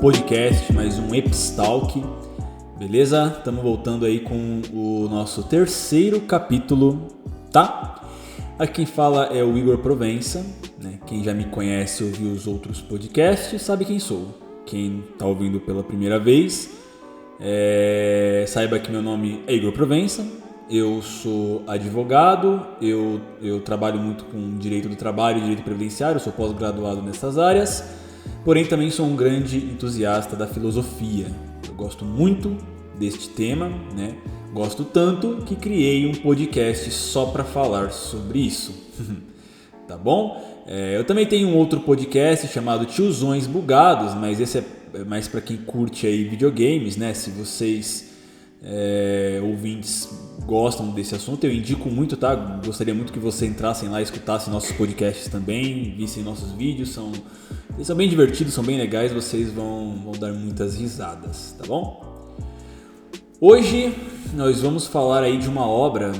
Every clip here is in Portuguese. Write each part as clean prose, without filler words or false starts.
podcast, mais um Epistalk, beleza? Estamos voltando aí com o nosso terceiro capítulo, tá? Aqui quem fala é o Igor Provença, né? Quem já me conhece, ouviu os outros podcasts, sabe quem sou. Quem está ouvindo pela primeira vez, saiba que meu nome é Igor Provença, eu sou advogado, eu trabalho muito com direito do trabalho e direito previdenciário, sou pós-graduado nessas áreas, porém também sou um grande entusiasta da filosofia. Eu gosto muito deste tema, né? Gosto tanto que criei um podcast só para falar sobre isso, tá bom? Eu também tenho um outro podcast chamado Tiozões Bugados, mas esse é mais para quem curte aí videogames, né? Se vocês ouvintes gostam desse assunto, eu indico muito, tá? Gostaria muito que vocês entrassem lá e escutassem nossos podcasts também, vissem nossos vídeos, eles são bem divertidos, são bem legais, vocês vão dar muitas risadas, tá bom? Hoje nós vamos falar aí de uma obra,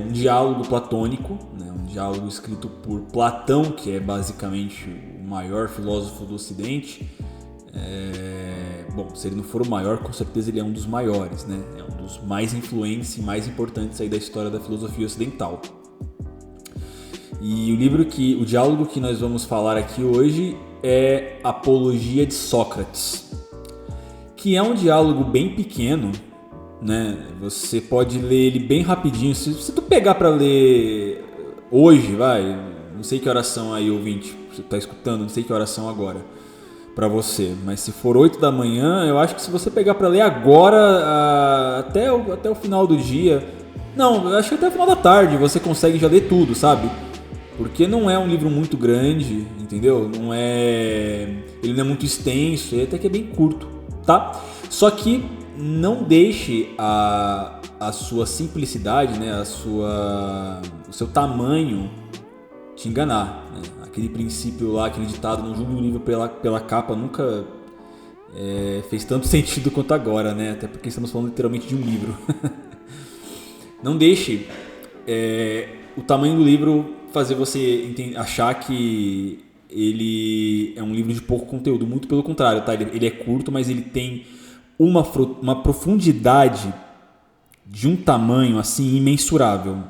um diálogo platônico, né? Um diálogo escrito por Platão, que é basicamente o maior filósofo do Ocidente. Bom, se ele não for o maior, com certeza ele é um dos maiores, né? É um dos mais influentes e mais importantes aí da história da filosofia ocidental. E o diálogo que nós vamos falar aqui hoje é Apologia de Sócrates, que é um diálogo bem pequeno, né? Você pode ler ele bem rapidinho. Se tu pegar para ler hoje, não sei que horas são aí, ouvinte, você tá escutando, não sei que horas são agora para você, mas se for 8 da manhã, eu acho que se você pegar para ler agora até o final do dia, não, eu acho que até o final da tarde você consegue já ler tudo, sabe? Porque não é um livro muito grande, entendeu? Ele não é muito extenso, ele até que é bem curto, tá? Só que não deixe a sua simplicidade, né? O seu tamanho te enganar, né? Aquele princípio lá, aquele ditado, não julgue o livro pela capa, nunca fez tanto sentido quanto agora, né? Até porque estamos falando literalmente de um livro. Não deixe o tamanho do livro fazer você achar que ele é um livro de pouco conteúdo. Muito pelo contrário, tá? Ele é curto, mas ele tem uma profundidade de um tamanho assim imensurável,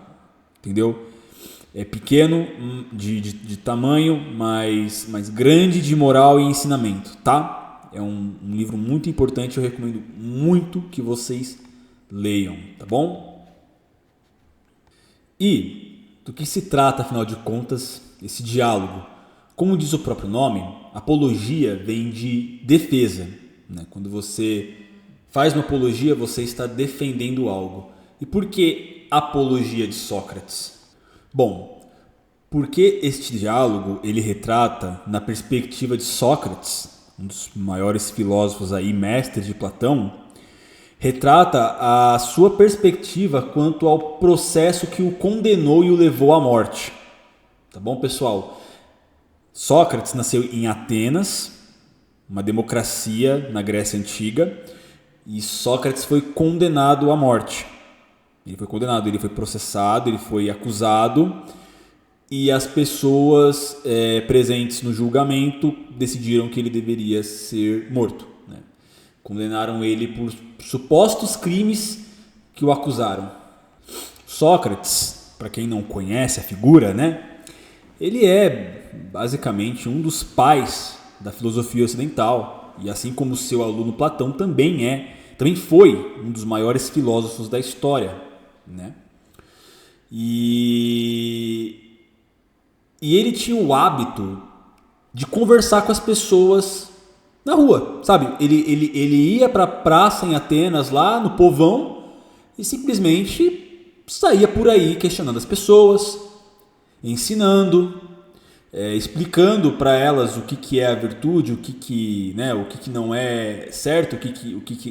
entendeu? É pequeno de tamanho, mas grande de moral e ensinamento, tá? É um livro muito importante, eu recomendo muito que vocês leiam, tá bom? E do que se trata, afinal de contas, esse diálogo? Como diz o próprio nome, apologia vem de defesa, né? Quando você faz uma apologia, você está defendendo algo. E por que apologia de Sócrates? Bom, porque este diálogo ele retrata, na perspectiva de Sócrates, um dos maiores filósofos aí, mestres de Platão, retrata a sua perspectiva quanto ao processo que o condenou e o levou à morte. Tá bom, pessoal? Sócrates nasceu em Atenas, uma democracia na Grécia Antiga, e Sócrates foi condenado à morte. Ele foi processado, ele foi acusado, e as pessoas presentes no julgamento decidiram que ele deveria ser morto, né? Condenaram ele por supostos crimes que o acusaram. Sócrates, para quem não conhece a figura, né? Ele é basicamente um dos pais da filosofia ocidental, e assim como seu aluno Platão também foi um dos maiores filósofos da história, né? E ele tinha o hábito de conversar com as pessoas na rua, sabe? Ele ia para a praça em Atenas, lá no povão, e simplesmente saía por aí questionando as pessoas, ensinando, explicando para elas o que é a virtude, o que não é certo, o que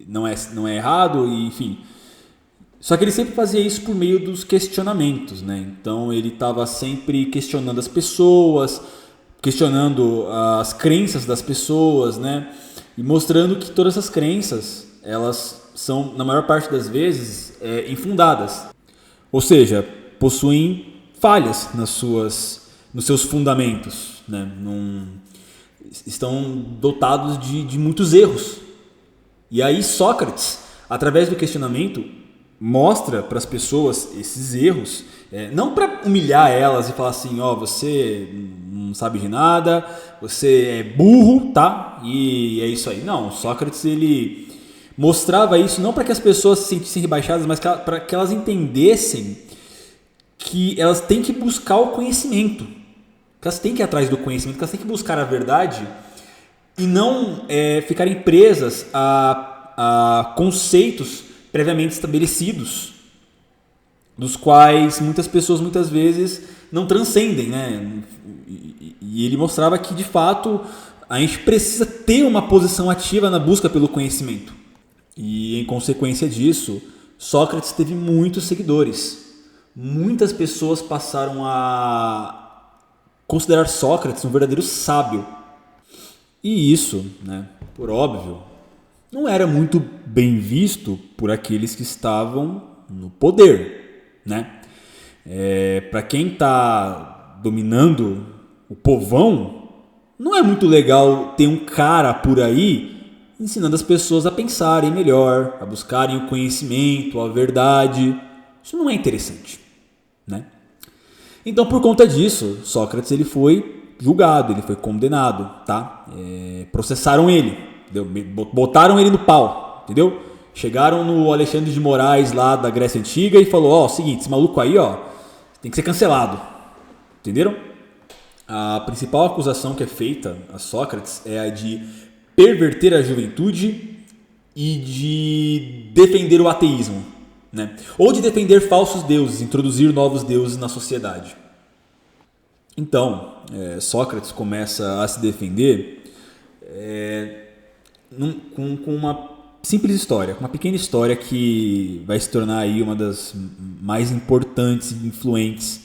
não é errado, e, enfim. Só que ele sempre fazia isso por meio dos questionamentos, né? Então ele estava sempre questionando as pessoas, questionando as crenças das pessoas, né? E mostrando que todas essas crenças, elas são, na maior parte das vezes, infundadas. Ou seja, possuem falhas nas suas nos seus fundamentos, né? Estão dotados de muitos erros. E aí Sócrates, através do questionamento, mostra para as pessoas esses erros, não para humilhar elas e falar assim, você não sabe de nada, você é burro, tá? E é isso aí. Não, Sócrates ele mostrava isso não para que as pessoas se sentissem rebaixadas, mas para que elas entendessem que elas têm que buscar o conhecimento, que elas têm que ir atrás do conhecimento, que elas têm que buscar a verdade e não ficarem presas a conceitos previamente estabelecidos, dos quais muitas pessoas muitas vezes não transcendem, né? E ele mostrava que de fato a gente precisa ter uma posição ativa na busca pelo conhecimento. E em consequência disso, Sócrates teve muitos seguidores. Muitas pessoas passaram a considerar Sócrates um verdadeiro sábio. E isso, né, por óbvio, não era muito bem visto por aqueles que estavam no poder, né? Para quem está dominando o povão, não é muito legal ter um cara por aí ensinando as pessoas a pensarem melhor, a buscarem o conhecimento, a verdade. Isso não é interessante, né? Então, por conta disso, Sócrates ele foi julgado, ele foi condenado, tá? Processaram ele, entendeu? Botaram ele no pau, entendeu? Chegaram no Alexandre de Moraes lá da Grécia Antiga e falou, seguinte, esse maluco aí, tem que ser cancelado, entenderam? A principal acusação que é feita a Sócrates é a de perverter a juventude e de defender o ateísmo, né? Ou de defender falsos deuses, introduzir novos deuses na sociedade. Então, Sócrates começa a se defender com uma simples história, com uma pequena história que vai se tornar aí uma das mais importantes e influentes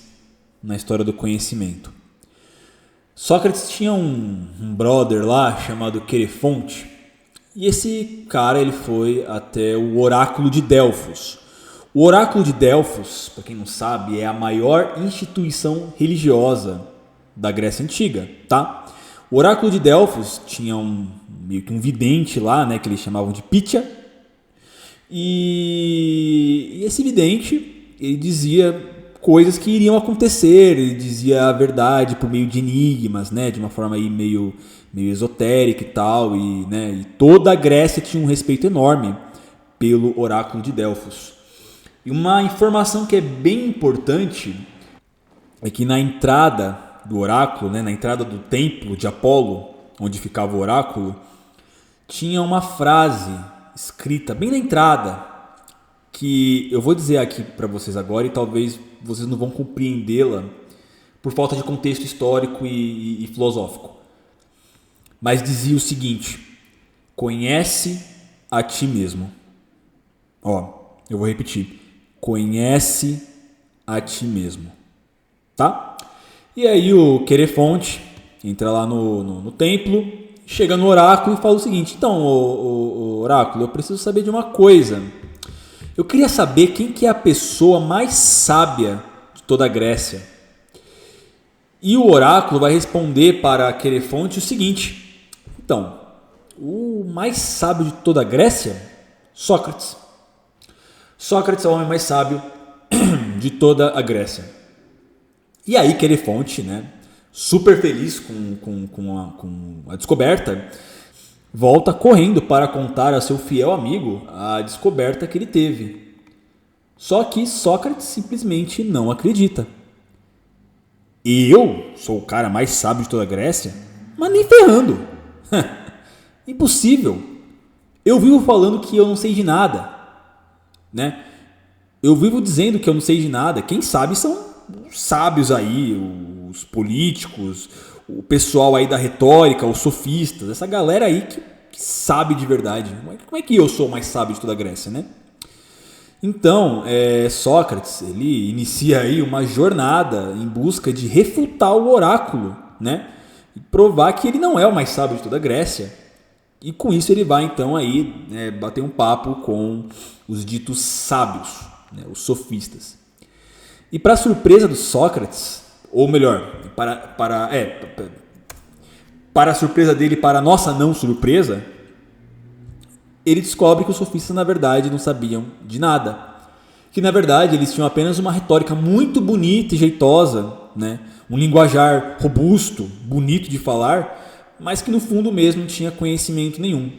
na história do conhecimento. Sócrates tinha um brother lá chamado Querefonte, e esse cara ele foi até o oráculo de Delfos. O oráculo de Delfos, para quem não sabe, é a maior instituição religiosa da Grécia Antiga, tá? O oráculo de Delfos tinha meio que um vidente lá, né, que eles chamavam de Pitya, e esse vidente ele dizia coisas que iriam acontecer, ele dizia a verdade por meio de enigmas, né, de uma forma aí meio esotérica e tal, e toda a Grécia tinha um respeito enorme pelo oráculo de Delfos. E uma informação que é bem importante é que na entrada do oráculo, né, na entrada do templo de Apolo, onde ficava o oráculo, tinha uma frase escrita bem na entrada, que eu vou dizer aqui para vocês agora e talvez vocês não vão compreendê-la por falta de contexto histórico e filosófico. Mas dizia o seguinte: conhece a ti mesmo. Eu vou repetir. Conhece a ti mesmo. Tá? E aí o Querefonte entra lá no templo, chega no oráculo e fala o seguinte: então, o oráculo, eu preciso saber de uma coisa. Eu queria saber quem que é a pessoa mais sábia de toda a Grécia. E o oráculo vai responder para Querefonte o seguinte: então, o mais sábio de toda a Grécia? Sócrates. Sócrates é o homem mais sábio de toda a Grécia. E aí Querefonte, né, super feliz com a descoberta, volta correndo para contar a seu fiel amigo a descoberta que ele teve. Só que Sócrates simplesmente não acredita. Eu sou o cara mais sábio de toda a Grécia? Mas nem ferrando. Impossível. Eu vivo falando que eu não sei de nada, né? Eu vivo dizendo que eu não sei de nada. Quem sabe são os sábios aí, os políticos, o pessoal aí da retórica, os sofistas, essa galera aí que sabe de verdade. Como é que eu sou o mais sábio de toda a Grécia, né? Então, Sócrates, ele inicia aí uma jornada em busca de refutar o oráculo, né? E provar que ele não é o mais sábio de toda a Grécia. E com isso ele vai então aí bater um papo com os ditos sábios, né? Os sofistas. E para surpresa do Sócrates, ou melhor, para a surpresa dele, para a nossa não surpresa, ele descobre que os sofistas na verdade não sabiam de nada. Que na verdade eles tinham apenas uma retórica muito bonita e jeitosa, né? Um linguajar robusto, bonito de falar, mas que no fundo mesmo não tinha conhecimento nenhum.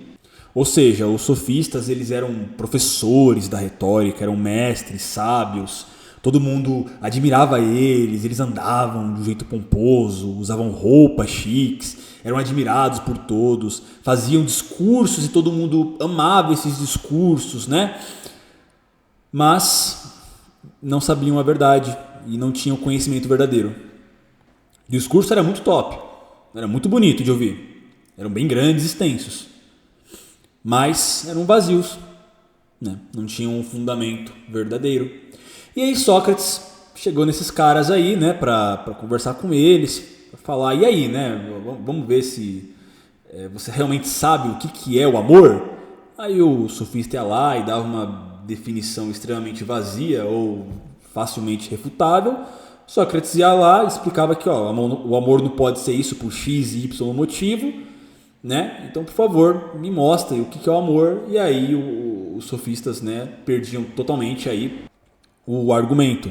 Ou seja, os sofistas eles eram professores da retórica, eram mestres, sábios, todo mundo admirava eles, eles andavam de um jeito pomposo, usavam roupas chiques, eram admirados por todos, faziam discursos e todo mundo amava esses discursos, né? Mas não sabiam a verdade e não tinham conhecimento verdadeiro. O discurso era muito top, era muito bonito de ouvir, eram bem grandes e extensos, mas eram vazios, né? Não tinham um fundamento verdadeiro. E aí Sócrates chegou nesses caras aí, né, para conversar com eles, para falar, e aí, né, vamos ver se você realmente sabe o que é o amor? Aí o sofista ia lá e dava uma definição extremamente vazia ou facilmente refutável. Sócrates ia lá e explicava que o amor não pode ser isso por X e Y motivo, né? Então, por favor, me mostre o que é o amor. E aí os sofistas, né, perdiam totalmente aí o argumento,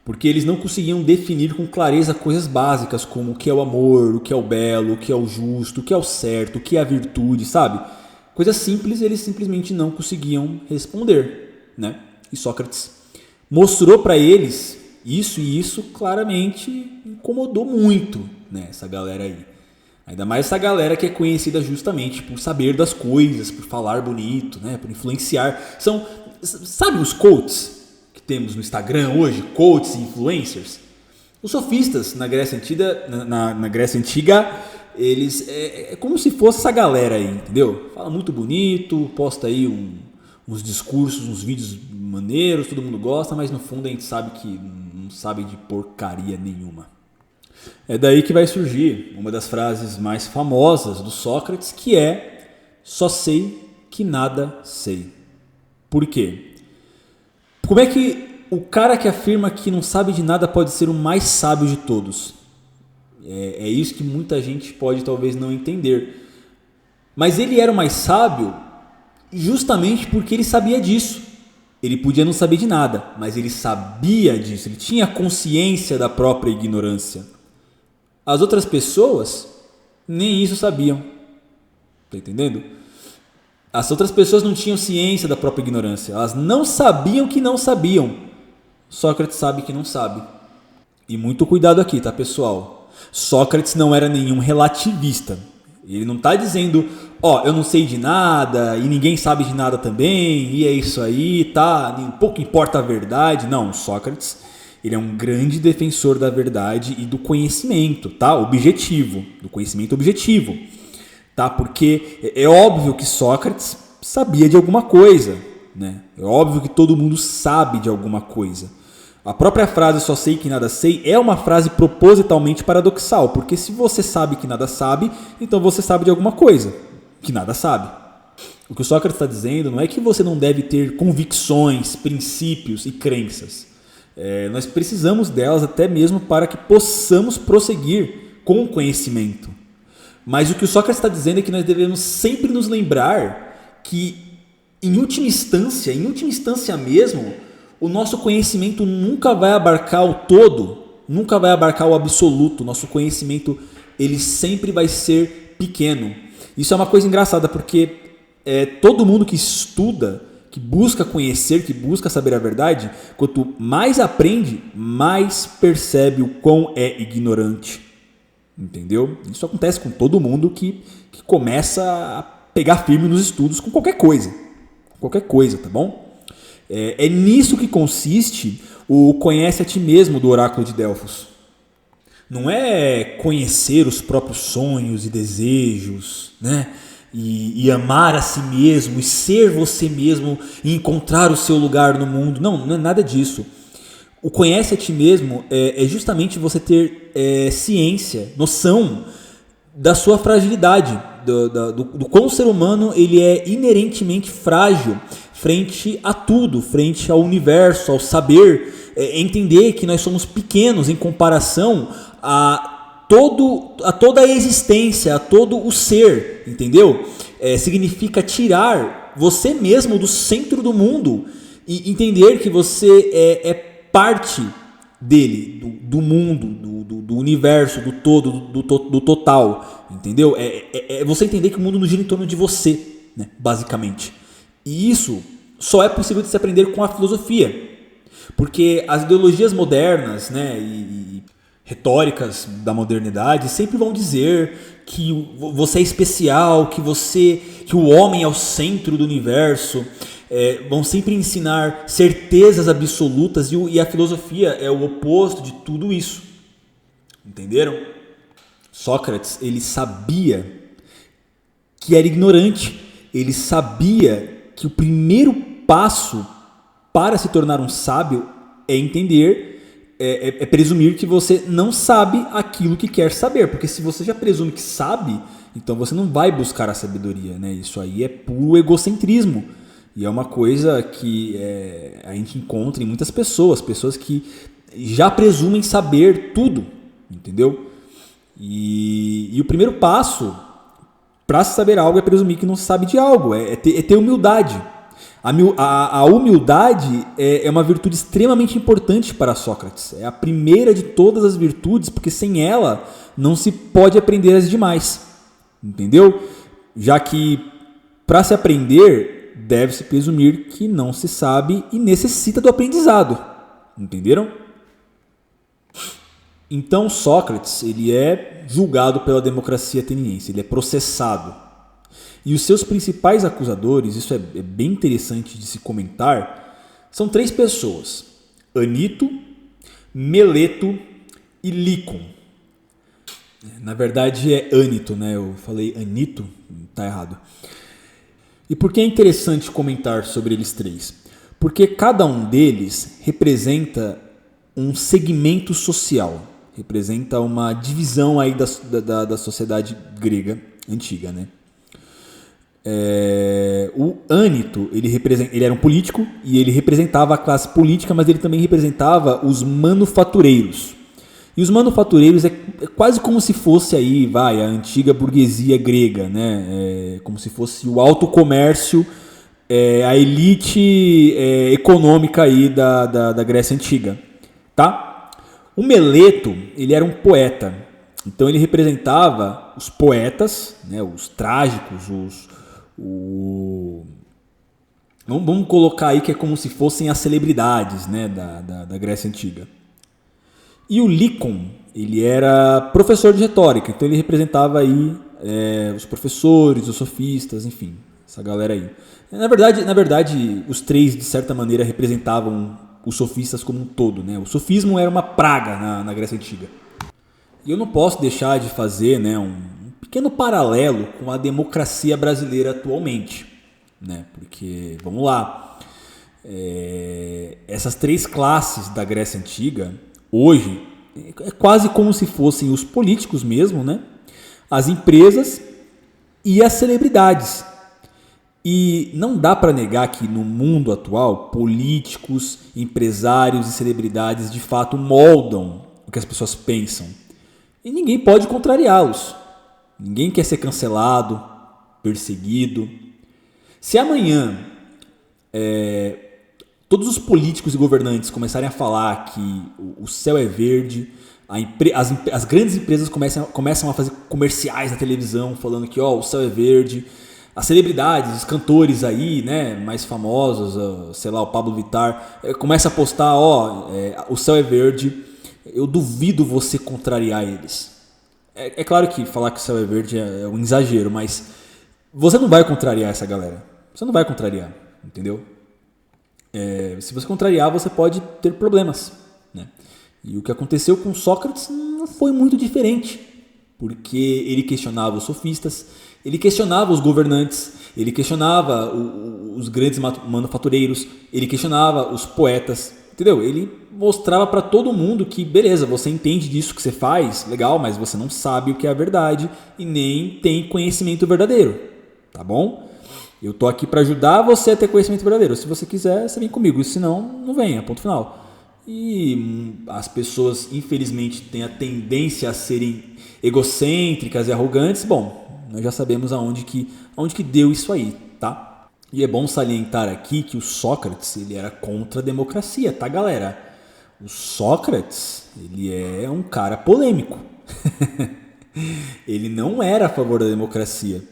porque eles não conseguiam definir com clareza coisas básicas como o que é o amor, o que é o belo, o que é o justo, o que é o certo, o que é a virtude, sabe? Coisas simples eles simplesmente não conseguiam responder, né? E Sócrates mostrou para eles isso e isso claramente incomodou muito, né, essa galera aí. Ainda mais essa galera que é conhecida justamente por saber das coisas, por falar bonito, né, por influenciar. Sabe os coaches que temos no Instagram hoje, coaches e influencers? Os sofistas na Grécia Antiga, eles é como se fosse essa galera aí, entendeu? Fala muito bonito, posta aí uns discursos, uns vídeos maneiros, todo mundo gosta, mas no fundo a gente sabe que não sabe de porcaria nenhuma. É daí que vai surgir uma das frases mais famosas do Sócrates, que é: só sei que nada sei. Por quê? Como é que o cara que afirma que não sabe de nada pode ser o mais sábio de todos? É isso que muita gente pode talvez não entender. Mas ele era o mais sábio justamente porque ele sabia disso. Ele podia não saber de nada, mas ele sabia disso, ele tinha consciência da própria ignorância. As outras pessoas nem isso sabiam. Tá entendendo? As outras pessoas não tinham ciência da própria ignorância. Elas não sabiam que não sabiam. Sócrates sabe que não sabe. E muito cuidado aqui, tá, pessoal? Sócrates não era nenhum relativista. Ele não está dizendo, eu não sei de nada e ninguém sabe de nada também, e é isso aí, tá? Pouco importa a verdade. Não, Sócrates, ele é um grande defensor da verdade e do conhecimento, tá? Objetivo, do conhecimento objetivo, tá? Porque é óbvio que Sócrates sabia de alguma coisa, né? É óbvio que todo mundo sabe de alguma coisa. A própria frase só sei que nada sei é uma frase propositalmente paradoxal, porque se você sabe que nada sabe, então você sabe de alguma coisa que nada sabe. O que o Sócrates está dizendo não é que você não deve ter convicções, princípios e crenças. Nós precisamos delas até mesmo para que possamos prosseguir com o conhecimento. Mas o que o Sócrates está dizendo é que nós devemos sempre nos lembrar que, em última instância mesmo, o nosso conhecimento nunca vai abarcar o todo, nunca vai abarcar o absoluto. Nosso conhecimento ele sempre vai ser pequeno. Isso é uma coisa engraçada, porque todo mundo que estuda, que busca conhecer, que busca saber a verdade, quanto mais aprende, mais percebe o quão é ignorante. Entendeu? Isso acontece com todo mundo que começa a pegar firme nos estudos com qualquer coisa. Qualquer coisa, tá bom? É nisso que consiste o conhece a ti mesmo do oráculo de Delfos. Não é conhecer os próprios sonhos e desejos, né? E amar a si mesmo, e ser você mesmo, e encontrar o seu lugar no mundo. Não é nada disso. O conhece a ti mesmo é justamente você ter ciência, noção da sua fragilidade, do quão o ser humano ele é inerentemente frágil frente a tudo, frente ao universo, ao saber, entender que nós somos pequenos em comparação a toda a existência, a todo o ser, entendeu? Significa tirar você mesmo do centro do mundo e entender que você é parte dele, do mundo, do universo, do todo, do total, entendeu? É você entender que o mundo não gira em torno de você, né, basicamente. E isso só é possível de se aprender com a filosofia, porque as ideologias modernas, né, e retóricas da modernidade sempre vão dizer que você é especial, que o homem é o centro do universo, vão sempre ensinar certezas absolutas e a filosofia é o oposto de tudo isso. Entenderam? Sócrates, ele sabia que era ignorante, ele sabia que o primeiro passo para se tornar um sábio é entender, é presumir que você não sabe aquilo que quer saber, porque se você já presume que sabe, então você não vai buscar a sabedoria, né? Isso aí é puro egocentrismo, e é uma coisa que a gente encontra em muitas pessoas que já presumem saber tudo, entendeu? E o primeiro passo para saber algo é presumir que não sabe de algo, é ter humildade. A humildade é uma virtude extremamente importante para Sócrates. É a primeira de todas as virtudes, porque sem ela não se pode aprender as demais. Entendeu? Já que para se aprender, deve-se presumir que não se sabe e necessita do aprendizado. Entenderam? Então Sócrates, ele é julgado pela democracia ateniense, ele é processado. E os seus principais acusadores, isso é bem interessante de se comentar, são 3 pessoas: Anito, Meleto e Licon. Na verdade é Anito, né? Eu falei Anito, tá errado. E por que é interessante comentar sobre eles 3? Porque cada um deles representa um segmento social, representa uma divisão aí da sociedade grega antiga, né? O Anito, ele era um político e ele representava a classe política, mas ele também representava os manufatureiros. E os manufatureiros é quase como se fosse aí, a antiga burguesia grega, né? Como se fosse o alto comércio, a elite econômica aí da Grécia Antiga, tá? O Meleto, ele era um poeta, então ele representava os poetas, né? Os trágicos, Vamos colocar aí que é como se fossem as celebridades, né, da Grécia Antiga. E o Licon, ele era professor de retórica, então ele representava aí os professores, os sofistas, enfim, essa galera aí. Na verdade, os 3 de certa maneira representavam os sofistas como um todo, né? O sofismo era uma praga na Grécia Antiga. E eu não posso deixar de fazer, né, um pequeno paralelo com a democracia brasileira atualmente, né? Porque, vamos lá, essas 3 classes da Grécia Antiga, hoje, é quase como se fossem os políticos mesmo, né? As empresas e as celebridades. E não dá para negar que no mundo atual, políticos, empresários e celebridades de fato moldam o que as pessoas pensam. E ninguém pode contrariá-los. Ninguém quer ser cancelado, perseguido. Se amanhã todos os políticos e governantes começarem a falar que o céu é verde, as grandes empresas começam a fazer comerciais na televisão falando que o céu é verde, as celebridades, os cantores aí, né, mais famosos, sei lá, o Pablo Vittar, começa a postar, o céu é verde, eu duvido você contrariar eles. É claro que falar que o céu é verde é um exagero, mas você não vai contrariar essa galera. Você não vai contrariar, entendeu? Se você contrariar, você pode ter problemas, né? E o que aconteceu com Sócrates não foi muito diferente, porque ele questionava os sofistas, ele questionava os governantes, ele questionava os grandes manufatureiros, ele questionava os poetas, entendeu? Ele mostrava para todo mundo que, beleza, você entende disso que você faz, legal, mas você não sabe o que é a verdade e nem tem conhecimento verdadeiro, tá bom? Eu tô aqui para ajudar você a ter conhecimento verdadeiro. Se você quiser, você vem comigo, se não, não venha, ponto final. E as pessoas, infelizmente, têm a tendência a serem egocêntricas e arrogantes. Bom, nós já sabemos aonde que deu isso aí, tá? E é bom salientar aqui que o Sócrates, ele era contra a democracia, tá, galera? O Sócrates, ele é um cara polêmico. Ele não era a favor da democracia,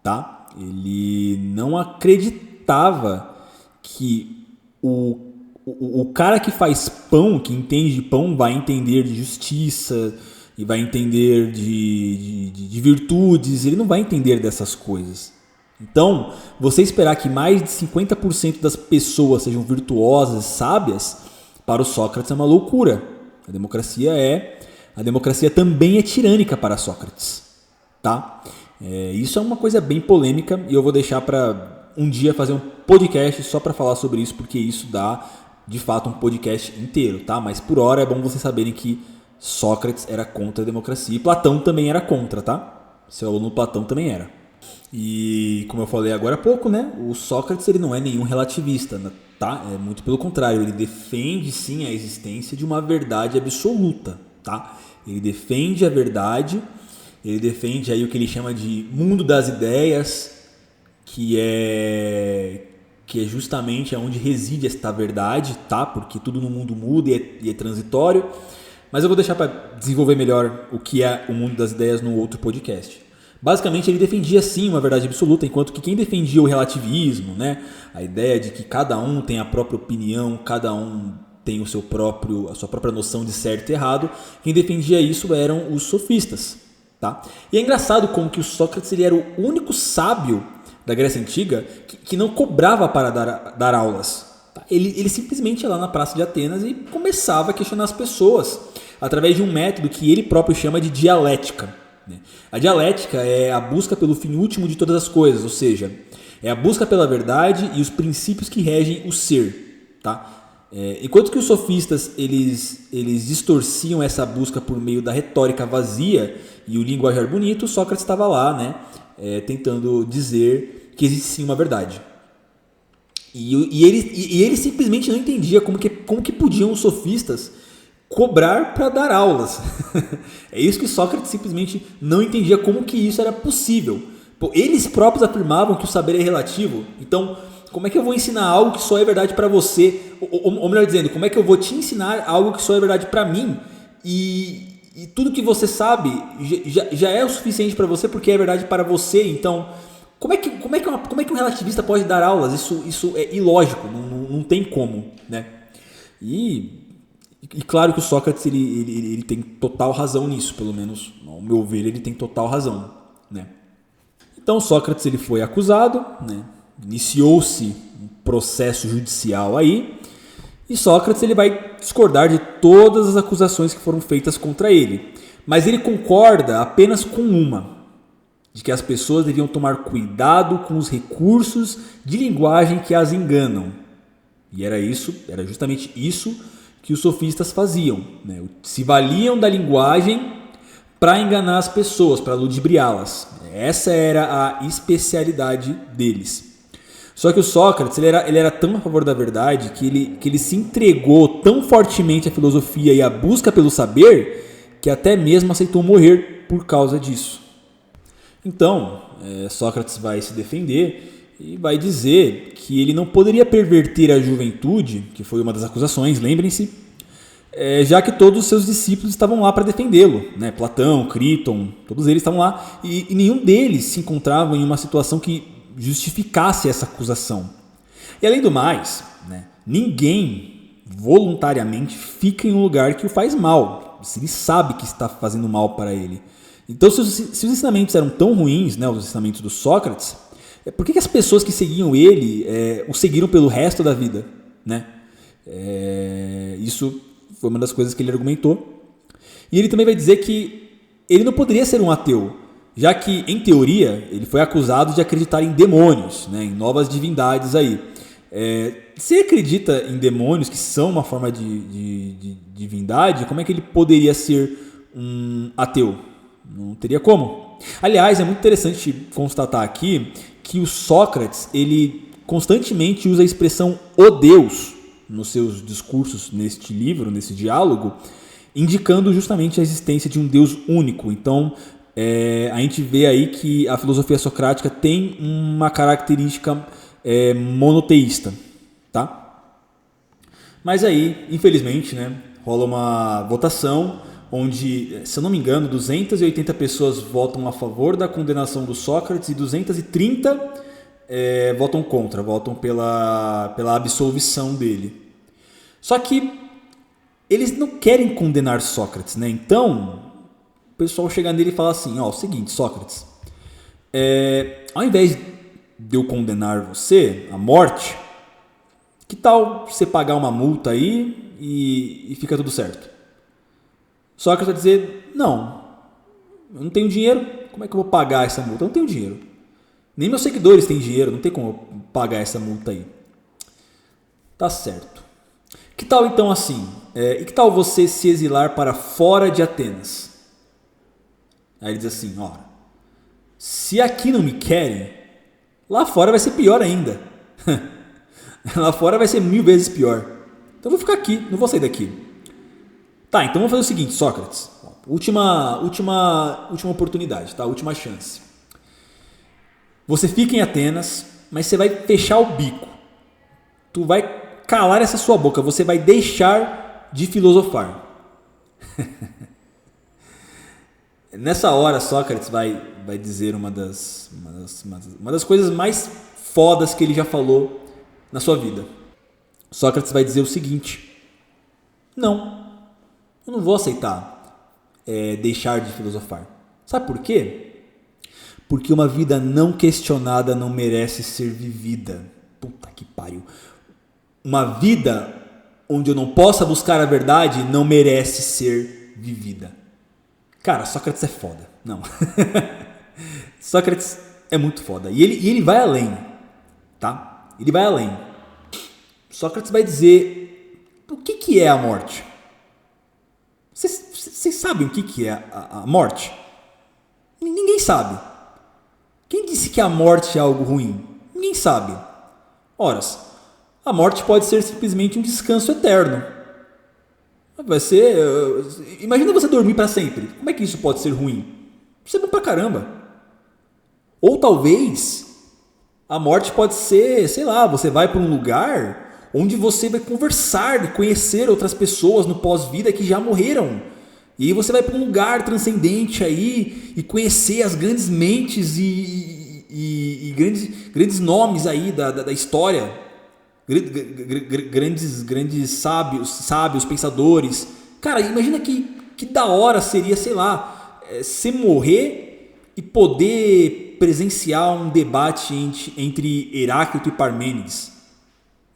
tá? Ele não acreditava que o cara que faz pão, que entende de pão, vai entender de justiça e vai entender de virtudes. Ele não vai entender dessas coisas. Então, você esperar que mais de 50% das pessoas sejam virtuosas, sábias, para o Sócrates é uma loucura. A democracia também é tirânica para Sócrates, tá? Isso é uma coisa bem polêmica e eu vou deixar para um dia fazer um podcast só para falar sobre isso, porque isso dá de fato um podcast inteiro, tá? Mas por hora é bom vocês saberem que Sócrates era contra a democracia e Platão também era contra, tá? Seu aluno Platão também era. E como eu falei agora há pouco, né? O Sócrates ele não é nenhum relativista, tá? É muito pelo contrário, ele defende sim a existência de uma verdade absoluta, tá? Ele defende a verdade, ele defende aí o que ele chama de mundo das ideias, que é justamente onde reside esta verdade, tá? Porque tudo no mundo muda e é transitório. Mas eu vou deixar para desenvolver melhor o que é o mundo das ideias no outro podcast. Basicamente ele defendia sim uma verdade absoluta, enquanto que quem defendia o relativismo, né? A ideia de que cada um tem a própria opinião, cada um tem a sua própria noção de certo e errado, quem defendia isso eram os sofistas, tá? E é engraçado como que o Sócrates ele era o único sábio da Grécia Antiga que não cobrava para dar aulas. Tá? Ele simplesmente ia lá na Praça de Atenas e começava a questionar as pessoas através de um método que ele próprio chama de dialética. Né? A dialética é a busca pelo fim último de todas as coisas, ou seja, é a busca pela verdade e os princípios que regem o ser. Tá? Enquanto que os sofistas eles distorciam essa busca por meio da retórica vazia e o linguajar bonito, Sócrates estava lá, né? Tentando dizer que existe sim uma verdade. E ele simplesmente não entendia como que podiam os sofistas cobrar para dar aulas. É isso que Sócrates simplesmente não entendia, como que isso era possível. Pô, eles próprios afirmavam que o saber é relativo. Então, como é que eu vou ensinar algo que só é verdade para você? Ou melhor dizendo, como é que eu vou te ensinar algo que só é verdade para mim? E tudo que você sabe já é o suficiente para você porque é verdade para você. Então, como é que um relativista pode dar aulas? Isso é ilógico, não tem como, né? E claro que o Sócrates ele tem total razão nisso, pelo menos ao meu ver ele tem total razão, né? Então Sócrates ele foi acusado, né? Iniciou-se um processo judicial aí. E Sócrates ele vai discordar de todas as acusações que foram feitas contra ele. Mas ele concorda apenas com uma, de que as pessoas deviam tomar cuidado com os recursos de linguagem que as enganam. E era justamente isso que os sofistas faziam. Né? Se valiam da linguagem para enganar as pessoas, para ludibriá-las. Essa era a especialidade deles. Só que o Sócrates ele era tão a favor da verdade que ele se entregou tão fortemente à filosofia e à busca pelo saber que até mesmo aceitou morrer por causa disso. Então, Sócrates vai se defender e vai dizer que ele não poderia perverter a juventude, que foi uma das acusações, lembrem-se, já que todos os seus discípulos estavam lá para defendê-lo, né? Platão, Críton, todos eles estavam lá e nenhum deles se encontrava em uma situação que justificasse essa acusação. E além do mais, né, ninguém voluntariamente fica em um lugar que o faz mal, se ele sabe que está fazendo mal para ele. Então, se os ensinamentos eram tão ruins, né, os ensinamentos do Sócrates, por que as pessoas que seguiam ele o seguiram pelo resto da vida? Né? Isso foi uma das coisas que ele argumentou. E ele também vai dizer que ele não poderia ser um ateu, já que, em teoria, ele foi acusado de acreditar em demônios, né, em novas divindades aí. Se ele acredita em demônios, que são uma forma de divindade, como é que ele poderia ser um ateu? Não teria como. Aliás, é muito interessante constatar aqui que o Sócrates ele constantemente usa a expressão "o Deus" nos seus discursos neste livro, nesse diálogo, indicando justamente a existência de um Deus único. Então, a gente vê aí que a filosofia socrática tem uma característica monoteísta, tá? Mas aí, infelizmente, né, rola uma votação onde, se eu não me engano, 280 pessoas votam a favor da condenação do Sócrates e 230 votam contra, votam pela absolvição dele. Só que eles não querem condenar Sócrates, né? Então, o pessoal chega nele e fala assim, ó, o seguinte, Sócrates, ao invés de eu condenar você à morte, que tal você pagar uma multa aí e fica tudo certo? Sócrates vai dizer, não, eu não tenho dinheiro, como é que eu vou pagar essa multa? Eu não tenho dinheiro. Nem meus seguidores têm dinheiro, não tem como eu pagar essa multa aí. Tá certo. Que tal então assim? E que tal você se exilar para fora de Atenas? Aí ele diz assim, ó, se aqui não me querem, lá fora vai ser pior ainda. Lá fora vai ser 1000 vezes pior. Então eu vou ficar aqui, não vou sair daqui. Tá, então vamos fazer o seguinte, Sócrates. Última oportunidade, tá? Última chance. Você fica em Atenas, mas você vai fechar o bico. Tu vai calar essa sua boca, você vai deixar de filosofar. Nessa hora, Sócrates vai dizer uma das coisas mais fodas que ele já falou na sua vida. Sócrates vai dizer o seguinte: não, eu não vou aceitar deixar de filosofar. Sabe por quê? Porque uma vida não questionada não merece ser vivida. Puta que pariu. Uma vida onde eu não possa buscar a verdade não merece ser vivida. Cara, Sócrates é foda. Não. Sócrates é muito foda. E ele vai além. Tá? Ele vai além. Sócrates vai dizer o que é a morte. Vocês sabem o que é a morte? Ninguém sabe. Quem disse que a morte é algo ruim? Ninguém sabe. Ora, a morte pode ser simplesmente um descanso eterno. Vai ser... Imagina você dormir para sempre. Como é que isso pode ser ruim? Isso é bom pra caramba. Ou talvez a morte pode ser, sei lá, você vai para um lugar onde você vai conversar e conhecer outras pessoas no pós-vida que já morreram. E aí você vai para um lugar transcendente aí e conhecer as grandes mentes e grandes nomes aí da história. Grandes sábios, pensadores. Cara, imagina que da hora seria, sei lá, você morrer e poder presenciar um debate entre Heráclito e Parmênides.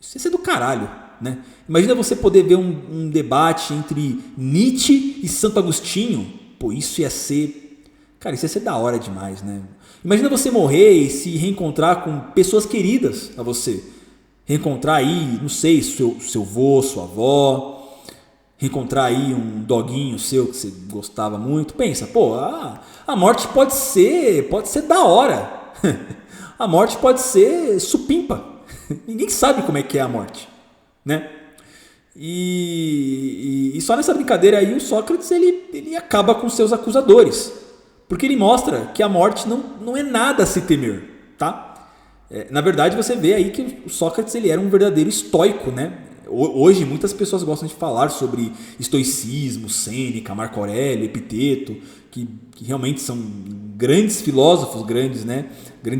Isso ia ser do caralho, né? Imagina você poder ver um debate entre Nietzsche e Santo Agostinho. Pô, isso ia ser... Cara, isso ia ser da hora demais, né? Imagina você morrer e se reencontrar com pessoas queridas a você. Reencontrar aí, não sei, seu vô, sua avó. Reencontrar aí um doguinho seu que você gostava muito. Pensa, pô, a morte pode ser da hora. A morte pode ser supimpa. Ninguém sabe como é que é a morte, né? E só nessa brincadeira aí o Sócrates ele acaba com seus acusadores, porque ele mostra que a morte não é nada a se temer, tá? Na verdade você vê aí que o Sócrates ele era um verdadeiro estoico, né? Hoje muitas pessoas gostam de falar sobre estoicismo, Sêneca, Marco Aurélio, Epiteto, que realmente são grandes filósofos, grandes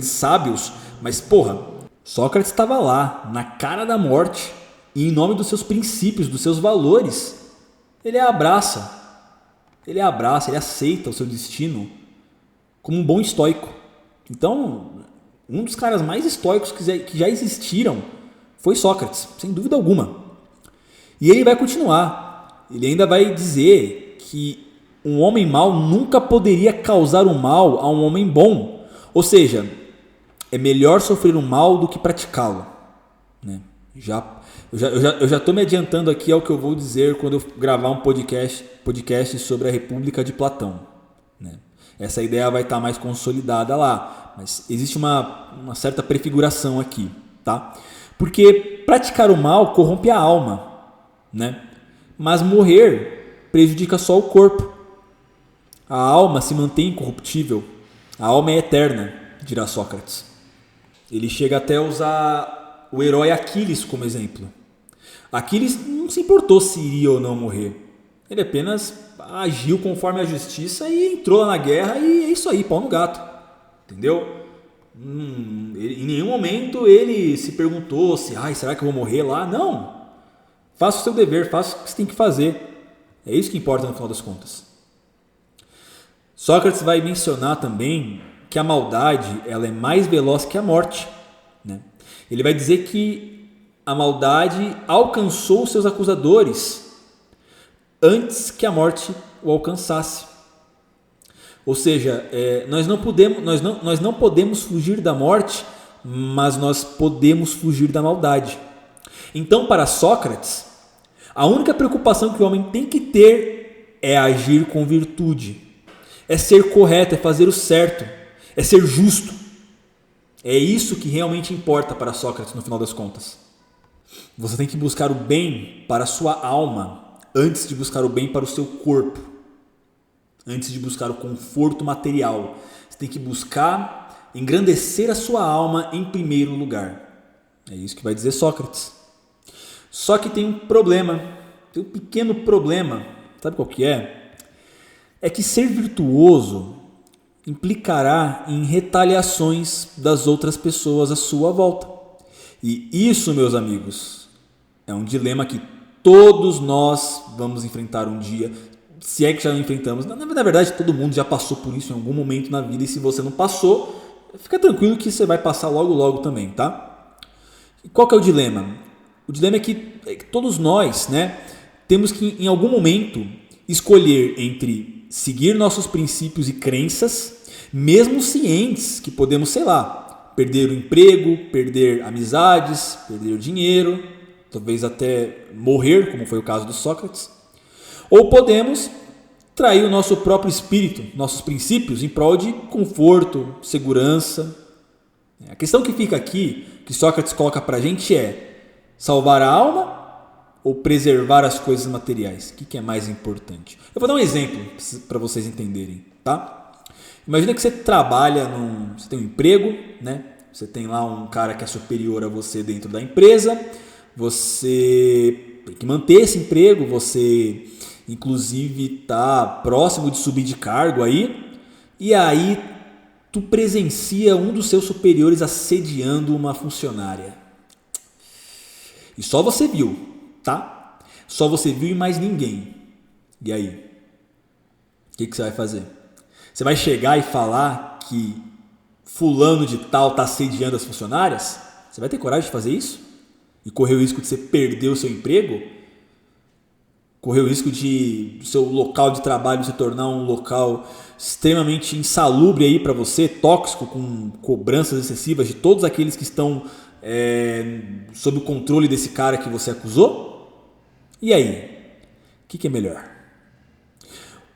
sábios, mas porra, Sócrates estava lá, na cara da morte, e em nome dos seus princípios, dos seus valores, ele abraça, ele aceita o seu destino como um bom estoico. Então, um dos caras mais estoicos que já existiram foi Sócrates, sem dúvida alguma. E ele vai continuar, ele ainda vai dizer que um homem mau nunca poderia causar um mal a um homem bom, ou seja, é melhor sofrer um mal do que praticá-lo, né? Eu já estou me adiantando aqui ao que eu vou dizer quando eu gravar um podcast sobre a República de Platão, né? Essa ideia vai estar mais consolidada lá, mas existe uma certa prefiguração aqui, tá? Porque praticar o mal corrompe a alma, né? Mas morrer prejudica só o corpo. A alma se mantém incorruptível. A alma é eterna, dirá Sócrates. Ele chega até a usar o herói Aquiles como exemplo. Aquiles não se importou se iria ou não morrer. Ele apenas agiu conforme a justiça e entrou lá na guerra e é isso aí, pau no gato. Entendeu? Em nenhum momento ele se perguntou se, será que eu vou morrer lá? Não. Faça o seu dever, faça o que você tem que fazer. É isso que importa no final das contas. Sócrates vai mencionar também que a maldade ela é mais veloz que a morte. Né? Ele vai dizer que a maldade alcançou seus acusadores antes que a morte o alcançasse. Ou seja, nós não podemos fugir da morte, mas nós podemos fugir da maldade. Então, para Sócrates, a única preocupação que o homem tem que ter é agir com virtude, é ser correto, é fazer o certo, é ser justo. É isso que realmente importa para Sócrates no final das contas. Você tem que buscar o bem para a sua alma antes de buscar o bem para o seu corpo, antes de buscar o conforto material. Você tem que buscar engrandecer a sua alma em primeiro lugar. É isso que vai dizer Sócrates. Só que tem um problema, tem um pequeno problema. Sabe qual que é? É que ser virtuoso implicará em retaliações das outras pessoas à sua volta. E isso, meus amigos, é um dilema que todos nós vamos enfrentar um dia, se é que já não enfrentamos. Na verdade, todo mundo já passou por isso em algum momento na vida, e se você não passou, fica tranquilo que você vai passar logo logo também, tá? E qual que é o dilema? O dilema é que todos nós, né, temos que em algum momento escolher entre seguir nossos princípios e crenças, mesmo cientes que podemos, sei lá, perder o emprego, perder amizades, perder dinheiro, talvez até morrer, como foi o caso do Sócrates, ou podemos trair o nosso próprio espírito, nossos princípios, em prol de conforto, segurança. A questão que fica aqui, que Sócrates coloca para a gente é salvar a alma ou preservar as coisas materiais? O que é mais importante? Eu vou dar um exemplo para vocês entenderem, tá? Imagina que você trabalha você tem um emprego, né? Você tem lá um cara que é superior a você dentro da empresa, você tem que manter esse emprego, você inclusive está próximo de subir de cargo aí, e aí tu presencia um dos seus superiores assediando uma funcionária. E só você viu, tá? Só você viu e mais ninguém. E aí? O que você vai fazer? Você vai chegar e falar que fulano de tal está assediando as funcionárias? Você vai ter coragem de fazer isso? E correr o risco de você perder o seu emprego? Correr o risco de o seu local de trabalho se tornar um local extremamente insalubre aí para você, tóxico, com cobranças excessivas de todos aqueles que estão sob o controle desse cara que você acusou? E aí? O que é melhor?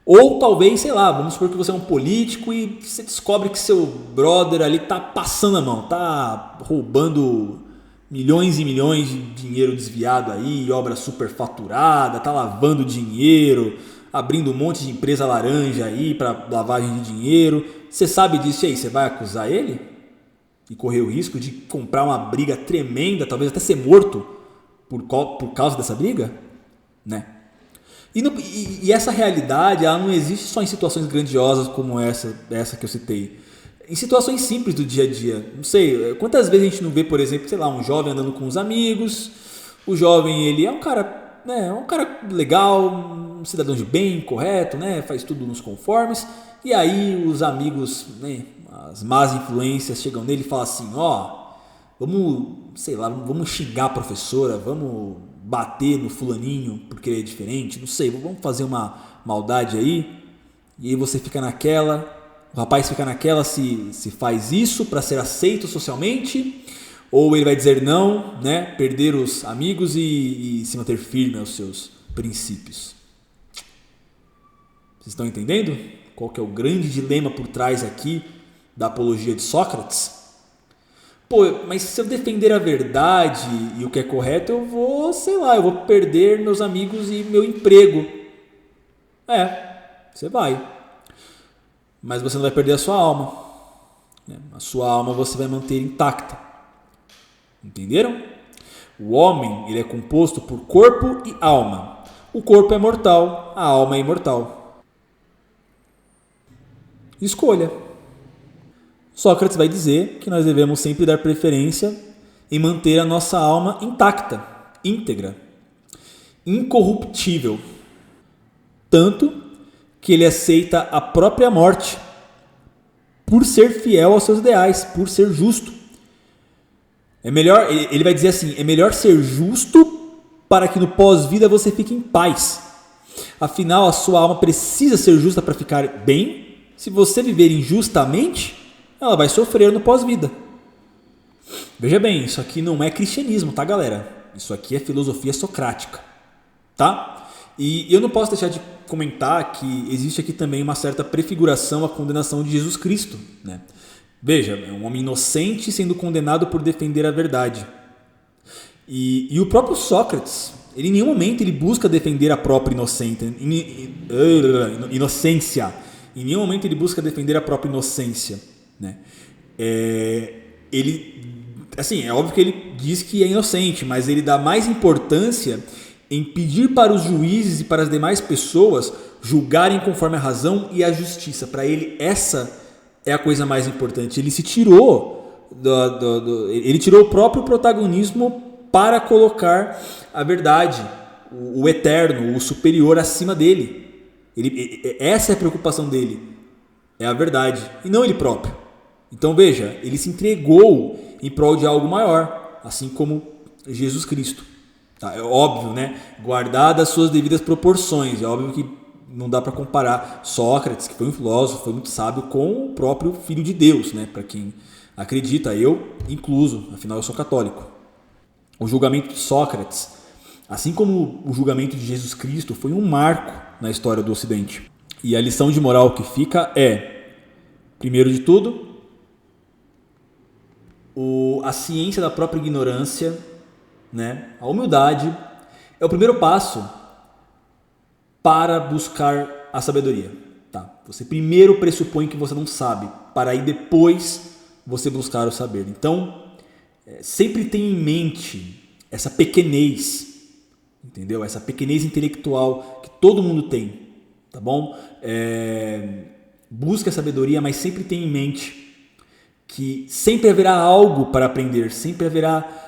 Ou talvez, sei lá, vamos supor que você é um político e você descobre que seu brother ali tá passando a mão, tá roubando milhões e milhões de dinheiro desviado aí, obra superfaturada, tá lavando dinheiro, abrindo um monte de empresa laranja aí para lavagem de dinheiro. Você sabe disso e aí, você vai acusar ele? E correr o risco de comprar uma briga tremenda, talvez até ser morto por causa dessa briga? Né? E essa realidade ela não existe só em situações grandiosas como essa que eu citei. Em situações simples do dia a dia. Não sei, quantas vezes a gente não vê, por exemplo, sei lá, um jovem andando com os amigos. O jovem, ele é um cara, né, um cara legal, um cidadão de bem, correto, né, faz tudo nos conformes. E aí os amigos, né, as más influências chegam nele e falam assim, vamos, sei lá, vamos xingar a professora, vamos bater no fulaninho porque ele é diferente, não sei, vamos fazer uma maldade aí. E aí você fica naquela, o rapaz fica naquela se faz isso para ser aceito socialmente, ou ele vai dizer não, né, perder os amigos e se manter firme aos seus princípios. Vocês estão entendendo qual que é o grande dilema por trás aqui da apologia de Sócrates? Pô, mas se eu defender a verdade e o que é correto, eu vou, sei lá, eu vou perder meus amigos e meu emprego. Você vai. Mas você não vai perder a sua alma. A sua alma você vai manter intacta. Entenderam? O homem, ele é composto por corpo e alma. O corpo é mortal, a alma é imortal. Escolha. Sócrates vai dizer que nós devemos sempre dar preferência em manter a nossa alma intacta, íntegra, incorruptível. Tanto que ele aceita a própria morte por ser fiel aos seus ideais, por ser justo. É melhor, ele vai dizer assim, é melhor ser justo para que no pós-vida você fique em paz. Afinal, a sua alma precisa ser justa para ficar bem. Se você viver injustamente, ela vai sofrer no pós-vida. Veja bem, isso aqui não é cristianismo, tá, galera? Isso aqui é filosofia socrática, tá? E eu não posso deixar de comentar que existe aqui também uma certa prefiguração à condenação de Jesus Cristo, né? Veja, é um homem inocente sendo condenado por defender a verdade. E o próprio Sócrates, ele em nenhum momento ele busca defender a própria inocência. Em nenhum momento ele busca defender a própria inocência, né? Ele, assim, é óbvio que ele diz que é inocente, mas ele dá mais importância em pedir para os juízes e para as demais pessoas julgarem conforme a razão e a justiça. Para ele, essa é a coisa mais importante. Ele se tirou ele tirou o próprio protagonismo para colocar a verdade, o eterno, o superior acima dele. Essa é a preocupação dele, é a verdade, e não ele próprio. Então veja, ele se entregou em prol de algo maior, assim como Jesus Cristo. Tá, é óbvio, né? Guardadas as suas devidas proporções. É óbvio que não dá para comparar Sócrates, que foi um filósofo, foi muito sábio, com o próprio Filho de Deus, né? Para quem acredita, eu incluso, afinal eu sou católico. O julgamento de Sócrates, assim como o julgamento de Jesus Cristo, foi um marco na história do Ocidente. E a lição de moral que fica é, primeiro de tudo, a ciência da própria ignorância, né? A humildade é o primeiro passo para buscar a sabedoria. Tá? Você primeiro pressupõe que você não sabe, para aí depois você buscar o saber. Então, sempre tenha em mente essa pequenez, entendeu? Essa pequenez intelectual que todo mundo tem, tá bom? Busque a sabedoria, mas sempre tenha em mente que sempre haverá algo para aprender, sempre haverá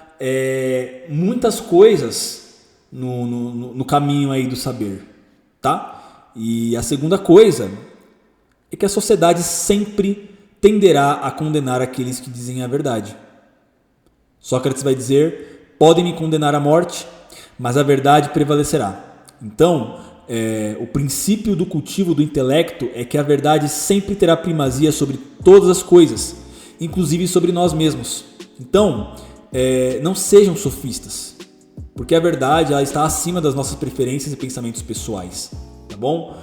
muitas coisas no caminho aí do saber, tá? E a segunda coisa é que a sociedade sempre tenderá a condenar aqueles que dizem a verdade. Sócrates vai dizer, podem me condenar à morte, mas a verdade prevalecerá. Então, o princípio do cultivo do intelecto é que a verdade sempre terá primazia sobre todas as coisas, inclusive sobre nós mesmos. Então, não sejam sofistas, porque a verdade ela está acima das nossas preferências e pensamentos pessoais, tá bom?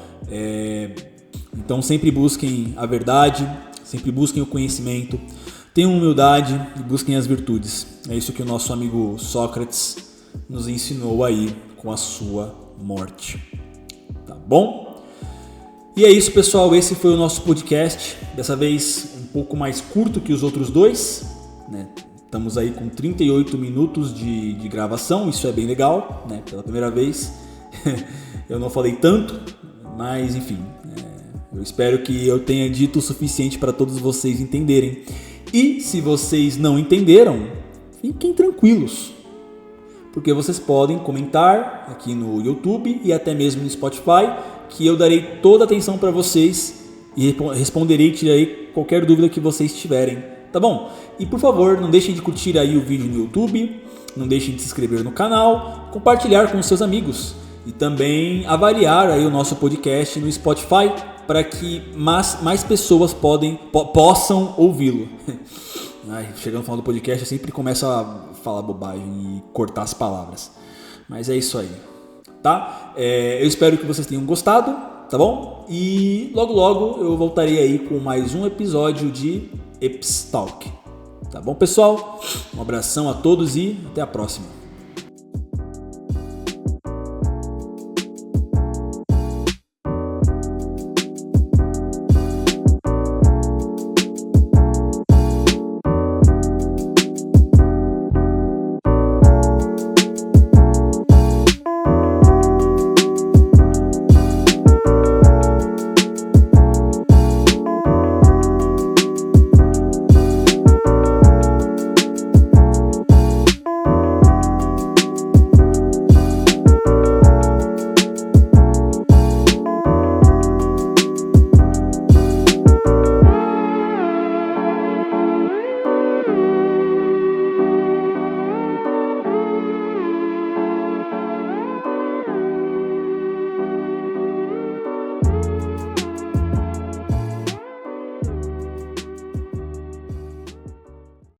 Então sempre busquem a verdade, sempre busquem o conhecimento, tenham humildade e busquem as virtudes. É isso que o nosso amigo Sócrates nos ensinou aí com a sua morte, tá bom? E é isso, pessoal, esse foi o nosso podcast, dessa vez um pouco mais curto que os outros dois, né? Estamos aí com 38 minutos de gravação, isso é bem legal, né? Pela primeira vez eu não falei tanto, mas enfim, eu espero que eu tenha dito o suficiente para todos vocês entenderem. E se vocês não entenderam, fiquem tranquilos, porque vocês podem comentar aqui no YouTube e até mesmo no Spotify, que eu darei toda a atenção para vocês e responderei e tirarei qualquer dúvida que vocês tiverem, tá bom? E por favor, não deixem de curtir aí o vídeo no YouTube, não deixem de se inscrever no canal, compartilhar com os seus amigos e também avaliar aí o nosso podcast no Spotify para que mais pessoas possam ouvi-lo. Chegando no final do podcast eu sempre começo a falar bobagem e cortar as palavras, mas é isso aí, tá? Eu espero que vocês tenham gostado, tá bom? E logo logo eu voltarei aí com mais um episódio de Eps Talk. Tá bom, pessoal? Um abração a todos e até a próxima.